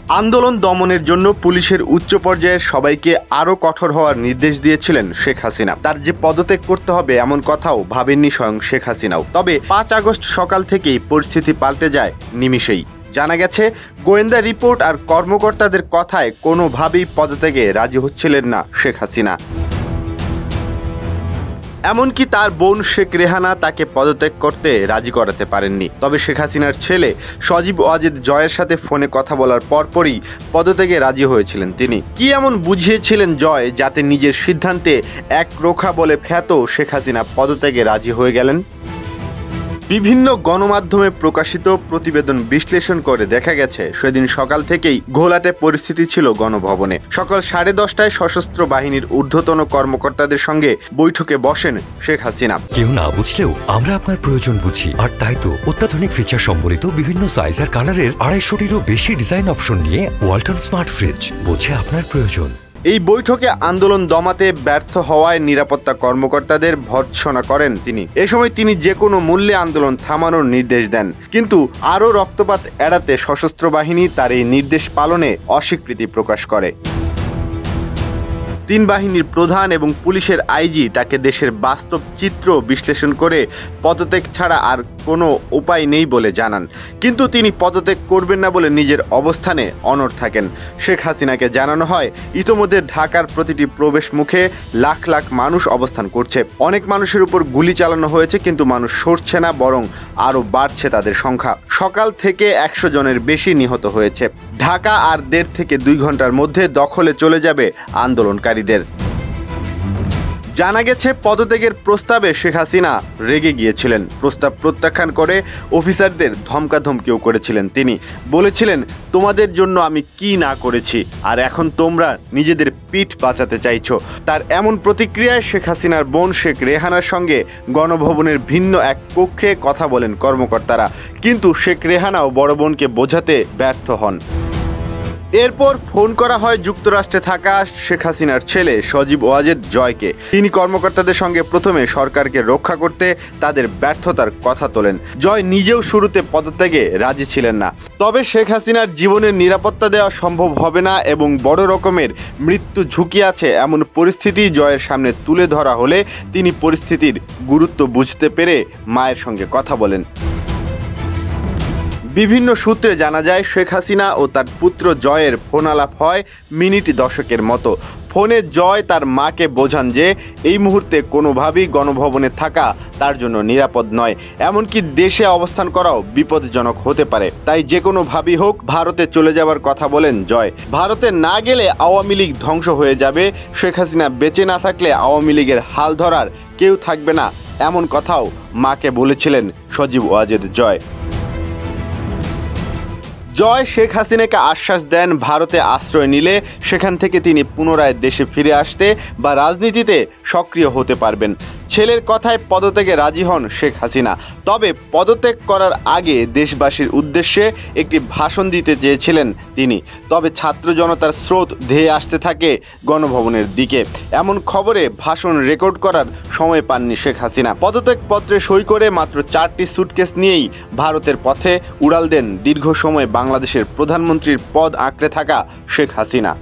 আন্দোলন দমনের জন্য পুলিশের উচ্চ পর্যায়ের সবাইকে আরও কঠোর হওয়ার নির্দেশ দিয়েছিলেন শেখ হাসিনা। তার যে পদত্যাগ করতে হবে এমন কথাও ভাবেননি স্বয়ং শেখ হাসিনাও। তবে 5 আগস্ট সকাল থেকেই পরিস্থিতি পাল্টে যায় নিমিষেই। জানা গেছে, গোয়েন্দা রিপোর্ট আর কর্মকর্তাদের কথায় কোনোভাবেই পদত্যাগে রাজি হচ্ছিলেন না শেখ হাসিনা। এমনকি তার বোন শেখ রেহানা তাকে পদত্যাগ করতে রাজি করাতে পারেননি। তবে শেখ হাসিনার ছেলে সজীব ওয়াজেদ জয়ের সাথে ফোনে কথা বলার পরপরই পদত্যাগে রাজি হয়েছিলেন তিনি। কি এমন বুঝিয়েছিলেন জয় যাতে নিজের সিদ্ধান্তে একরোখা বলে খ্যাত শেখ হাসিনা পদত্যাগে রাজি হয়ে গেলেন? বিভিন্ন গণমাধ্যমে প্রকাশিত প্রতিবেদন বিশ্লেষণ করে দেখা গেছে, সেদিন সকাল থেকেই ঘোলাটে পরিস্থিতি ছিল গণভবনে। সকাল 10:30টায় সশস্ত্র বাহিনীর ঊর্ধ্বতন কর্মকর্তাদের সঙ্গে বৈঠকে বসেন শেখ হাসিনা। কেউ না বুঝলেও আমরা আপনার প্রয়োজন বুঝি, আর তাই তো অত্যাধুনিক ফিচার সম্বলিত বিভিন্ন সাইজ আর কালারের 250-টিরও বেশি ডিজাইন অপশন নিয়ে ওয়ালটন স্মার্ট ফ্রিজ বোঝে আপনার প্রয়োজন। এই বৈঠকে আন্দোলন দমাতে ব্যর্থ হওয়ায় নিরাপত্তা কর্মকর্তাদের ভর্ৎসনা করেন তিনি। এ সময় তিনি যে কোনো মূল্যে আন্দোলন থামানোর নির্দেশ দেন, কিন্তু আরও রক্তপাত এড়াতে সশস্ত্র বাহিনী তার এই নির্দেশ পালনে অস্বীকৃতি প্রকাশ করে। 3 বাহিনীর প্রধান এবং পুলিশের আইজি তাকে দেশের বাস্তব চিত্র বিশ্লেষণ করে পদত্যাগ ছাড়া আর কোনো উপায় নেই বলে জানান, কিন্তু তিনি পদত্যাগ করবেন না বলে নিজের অবস্থানে অনড় থাকেন। শেখ হাসিনাকে জানানো হয়, ইতোমধ্যে ঢাকার প্রতিটি প্রবেশ মুখে লাখ লাখ মানুষ অবস্থান করছে। অনেক মানুষের উপর গুলি চালানো হয়েছে, কিন্তু মানুষ সরছে না, বরং আরও বাড়ছে তাদের সংখ্যা। সকাল থেকে 100 জনের বেশি নিহত হয়েছে। ঢাকা আর 1.5 থেকে 2 ঘন্টার মধ্যে দখলে চলে যাবে আন্দোলনকারীদের। জানা গেছে, পদত্যাগের প্রস্তাবে শেখ হাসিনা রেগে গিয়েছিলেন। প্রস্তাব প্রত্যাখ্যান করে অফিসারদের ধমকাধমকিও করেছিলেন তিনি। বলেছিলেন, তোমাদের জন্য আমি কি না করেছি, আর এখন তোমরা নিজেদের পিঠ বাঁচাতে চাইছো। তার এমন প্রতিক্রিয়ায় শেখ হাসিনার বোন শেখ রেহানার সঙ্গে গণভবনের ভিন্ন এক কক্ষে কথা বলেন কর্মকর্তারা, কিন্তু শেখ রেহানাও বড় বোনকে বোঝাতে ব্যর্থ হন। এরপর ফোন করা হয় যুক্তরাষ্ট্রে থাকা শেখ হাসিনার ছেলে সজীব ওয়াজেদ জয়কে। তিনি কর্মকর্তাদের সঙ্গে প্রথমে সরকারকে রক্ষা করতে তাদের ব্যর্থতার কথা তোলেন। জয় নিজেও শুরুতে পদত্যাগে রাজি ছিলেন না। তবে শেখ হাসিনার জীবনের নিরাপত্তা দেওয়া সম্ভব হবে না এবং বড় রকমের মৃত্যু ঝুঁকি আছে এমন পরিস্থিতি জয়ের সামনে তুলে ধরা হলে তিনি পরিস্থিতির গুরুত্ব বুঝতে পেরে মায়ের সঙ্গে কথা বলেন। বিভিন্ন সূত্রে জানা যায়, শেখ হাসিনা ও তার পুত্র জয়ের ফোন আলাপ হয় মিনিট 10-এর মতো। ফোনে জয় তার মাকে বোঝান যে এই মুহূর্তে কোনোভাবেই গণভবনে থাকা তার জন্য নিরাপদ নয়, এমনকি দেশে অবস্থান করাও বিপজ্জনক হতে পারে। তাই যে কোনোভাবেই হোক ভারতে চলে যাওয়ার কথা বলেন জয়। ভারতে না গেলে আওয়ামী লীগ ধ্বংস হয়ে যাবে, শেখ হাসিনা বেঁচে না থাকলে আওয়ামী লীগের হাল ধরার কেউ থাকবে না, এমন কথাও মাকে বলেছিলেন সজীব ওয়াজেদ জয়। জয় শেখ হাসিনাকে আশ্বাস দেন, ভারতে আশ্রয় নিলে সেখান থেকে তিনি পুনরায় দেশে ফিরে আসতে বা রাজনীতিতে সক্রিয় হতে পারবেন। ছেলের কথায় পদত্যাগে রাজি হন শেখ হাসিনা। তবে পদত্যাগ করার আগে দেশবাসীর উদ্দেশ্যে একটি ভাষণ দিতে চেয়েছিলেন তিনি। তবে ছাত্র জনতার স্রোত ধেয়ে আসতে থাকে গণভবনের দিকে। এমন খবরে ভাষণ রেকর্ড করার সময় পাননি শেখ হাসিনা। পদত্যাগ পত্রে সই করে মাত্র 4টি সুটকেস নিয়েই ভারতের পথে উড়াল দেন দীর্ঘ সময় বাংলাদেশের প্রধানমন্ত্রীর পদ আঁকড়ে থাকা শেখ হাসিনা।